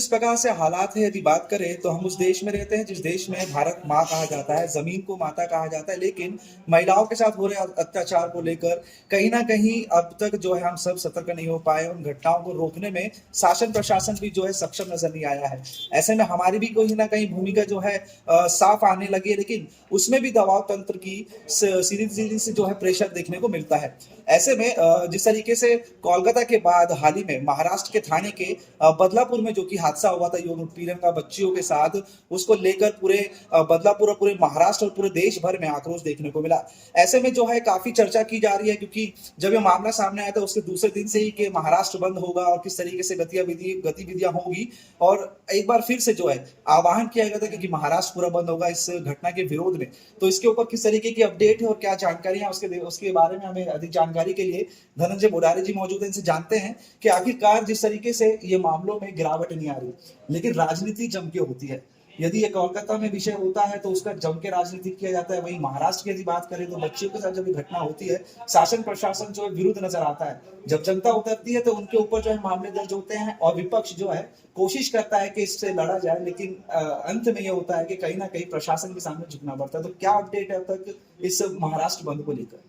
जिस प्रकार से हालात है, यदि बात करें तो हम उस देश में रहते हैं जिस देश में भारत माँ कहा जाता है, जमीन को माता कहा जाता है, लेकिन महिलाओं के साथ हो रहे अत्याचार को लेकर कहीं ना कहीं अब तक जो है हम सब सतर्क नहीं हो पाए। उन घटनाओं को रोकने में शासन प्रशासन भी जो है सक्षम नजर नहीं आया है। ऐसे में हमारी भी कहीं ना कहीं भूमिका जो है साफ आने लगी है, लेकिन उसमें भी दबाव तंत्र की सीधी सीधी से जो है प्रेशर देखने को मिलता है। ऐसे में जिस तरीके से कोलकाता के बाद हाल ही में महाराष्ट्र के थाने के बदलापुर में जो कि हादसा हुआ था यौन उत्पीड़न का बच्चियों के साथ, उसको लेकर पूरे बदलापुर और पूरे महाराष्ट्र और पूरे देश भर में आक्रोश देखने को मिला। ऐसे में जो है काफी चर्चा की जा रही है, क्योंकि जब ये मामला सामने आया था उसके दूसरे दिन से ही कि महाराष्ट्र बंद होगा और किस तरीके से गतिविधियां होगी, और एक बार फिर से जो है आह्वान किया गया था कि महाराष्ट्र पूरा बंद होगा इस घटना के विरोध में। तो इसके ऊपर किस तरीके की अपडेट है और क्या जानकारी है उसके बारे में हमें अधिक जानकारी के लिए धनंजय बुढ़ारे जी मौजूद हैं। इनसे जानते हैं कि आखिरकार जिस तरीके से ये मामलों में गिरावट नहीं आ रही, लेकिन राजनीति जम के होती है। यदि ये कोलकाता में विषय होता है तो उसका जम के राजनीति किया जाता है, वहीं महाराष्ट्र की यदि बात करें तो बच्चियों के साथ जब ये घटना होती है शासन प्रशासन जो है विरुद्ध नजर आता है। जब जनता उतरती है तो उनके ऊपर जो है मामले दर्ज होते हैं और विपक्ष जो है कोशिश करता है कि इससे लड़ा जाए, लेकिन अंत में यह होता है कि कहीं ना कहीं प्रशासन के सामने झुकना पड़ता है। तो क्या अपडेट है अब तक इस महाराष्ट्र बंद को लेकर?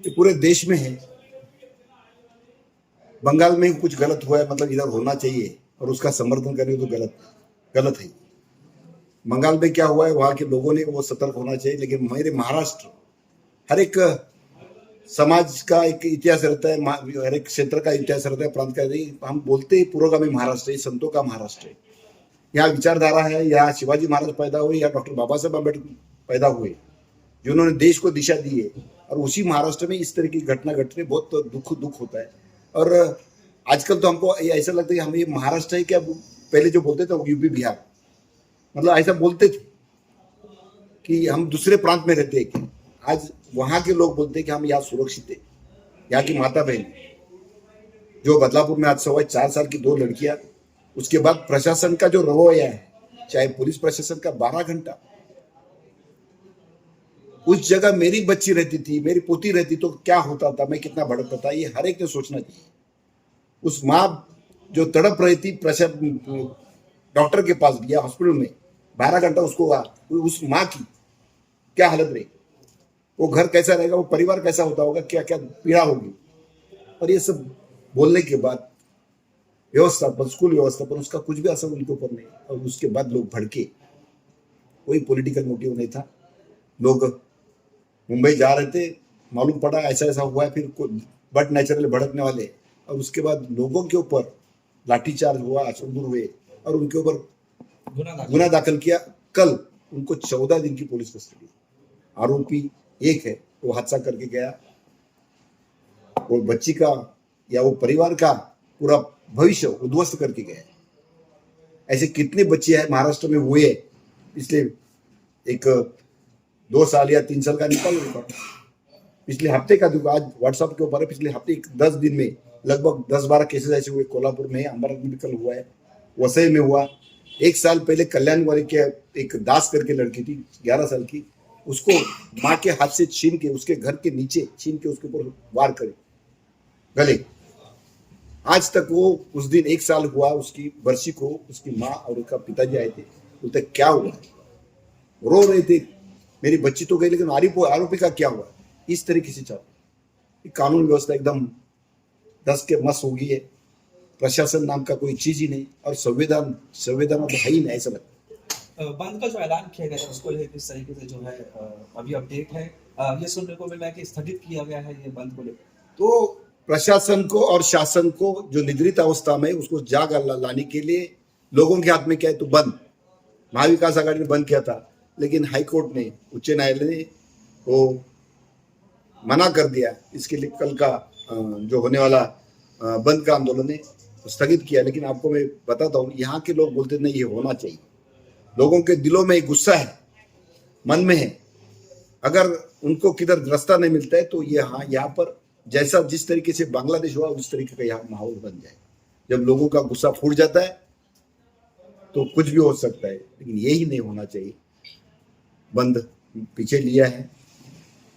पूरे देश में है। बंगाल में कुछ गलत हुआ है, मतलब इधर होना चाहिए और उसका समर्थन करने तो गलत है। बंगाल में क्या हुआ है वहां के लोगों ने वो सतर्क होना चाहिए, लेकिन मेरे महाराष्ट्र हर एक समाज का एक इतिहास रहता है, हर एक क्षेत्र का इतिहास रहता है, प्रांत का। हम बोलते ही पुरोगामी महाराष्ट्र है, संतों का महाराष्ट्र है। यहाँ विचारधारा है, यहाँ शिवाजी महाराज पैदा हुए, या डॉक्टर बाबा साहब अम्बेडकर पैदा हुए, जिन्होंने देश को दिशा दी है। और उसी महाराष्ट्र में इस तरह की घटना घटने बहुत दुख होता है। और आजकल तो हमको ऐसा लगता है कि हम ये महाराष्ट्र है क्या। पहले जो बोलते थे वो यूपी बिहार, मतलब ऐसा बोलते थे कि हम दूसरे प्रांत में रहते हैं। आज वहां के लोग बोलते हैं कि हम यहाँ सुरक्षित है। यहाँ की माता बहन जो बदलापुर में आज 4.25 साल की 2 लड़कियां, उसके बाद प्रशासन का जो रवैया है, चाहे पुलिस प्रशासन का 12 घंटा, उस जगह मेरी बच्ची रहती थी, मेरी पोती रहती तो क्या होता था, मैं कितना भड़कता था, ये हर एक ने सोचना चाहिए। उस माँ जो तड़प रही थी डॉक्टर के पास गया हॉस्पिटल में, 12 घंटा उसको उस माँ की क्या हालत रही, वो घर कैसा रहेगा, वो परिवार कैसा होता होगा, क्या क्या पीड़ा होगी। और ये सब बोलने के बाद व्यवस्थापन, स्कूल व्यवस्थापन, उसका कुछ भी असर उनके ऊपर नहीं। और उसके बाद लोग भड़के, कोई पॉलिटिकल मोटिव नहीं था। लोग मुंबई जा रहे थे, मालूम पड़ा ऐसा ऐसा हुआ है, फिर बट नेचुरली भड़कने वाले, और उसके बाद लोगों के ऊपर लाठीचार्ज हुआ, आचमन हुए और उनके ऊपर गुना दाखिल किया। कल उनको 14 दिन की पुलिस कस्टडी। आरोपी एक है, वो हादसा करके गया, वो बच्ची का या वो परिवार का पूरा भविष्य उद्ध्वस्त करके गया। ऐसे कितने बच्चे हैं महाराष्ट्र में हुए पिछले 2 साल या 3 साल का निकाल रिकॉर्ड। पिछले हफ्ते का जो आज व्हाट्सएप के ऊपर है, पिछले हफ्ते 10 दिन में लगभग 10-12 केसेस ऐसे हुए। कोल्हापुर में, अमरावती में कल हुआ है, वसई में हुआ। 1 साल पहले कल्याण वाले के एक दास करके लड़की थी 11 साल की, उसको माँ के हाथ से छीन के, उसके घर के नीचे छीन के उसके ऊपर वार करे गले। आज तक वो उस दिन 1 साल हुआ उसकी बरसी को, उसकी माँ और उसका पिताजी आए थे, उस तक क्या हुआ, रो रहे थे, मेरी बच्ची तो गई लेकिन आरोपी का क्या हुआ। इस तरीके से चल कानून व्यवस्था एकदम दस के मस हो गई है। प्रशासन नाम का कोई चीज ही नहीं, और संविधान तो है ही नहीं, ऐसा लगता है। बंद का जो ऐलान किया गया था उसको लेकर किस तरीके से जो है अभी अपडेट है, ये सुनने को मिला कि स्थगित किया गया है ये बंद को लेकर। तो प्रशासन को और शासन को जो निद्रित अवस्था में उसको जाग लाने के लिए लोगों के हाथ में क्या है, तो बंद। महाविकास आघाड़ी ने बंद किया था, लेकिन हाईकोर्ट ने, उच्च न्यायालय ने वो मना कर दिया। इसके लिए कल का जो होने वाला बंद का आंदोलन है स्थगित किया। लेकिन आपको मैं बताता हूँ, यहाँ के लोग बोलते नहीं ये होना चाहिए। लोगों के दिलों में गुस्सा है, मन में है। अगर उनको किधर रास्ता नहीं मिलता है तो ये यहाँ पर जैसा जिस तरीके से बांग्लादेश हुआ उस तरीके का यहाँ माहौल बन जाए। जब लोगों का गुस्सा फूट जाता है तो कुछ भी हो सकता है, लेकिन यही नहीं होना चाहिए। बंद पीछे लिया है।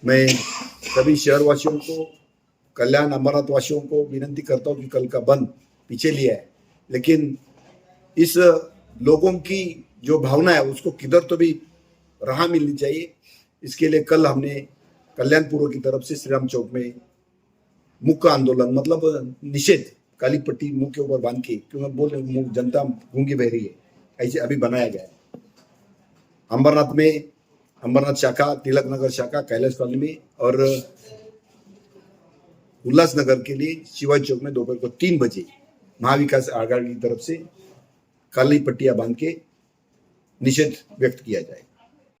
मैं सभी शहरवासियों को, कल्याण अमरनाथ वासियों को विनती करता हूँ कि कल का बंद पीछे लिया है, लेकिन इस लोगों की जो भावना है उसको किधर तो भी राह मिलनी चाहिए। इसके लिए कल हमने कल्याणपुर की तरफ से श्री राम चौक में मुख्य आंदोलन मतलब निषेध काली पट्टी मुंह के ऊपर बांध के, क्योंकि बोल रहे जनता गूंगी बह रही है, ऐसे अभी बनाया गया है। अंबरनाथ में अंबरनाथ शाखा, तिलक नगर शाखा, कैलाश कॉलोनी में और उल्लासनगर के लिए शिवाजी चौक में दोपहर को 3 बजे महाविकास आघाड़ी की तरफ से काली पट्टियां बांध के निषेध व्यक्त किया जाए।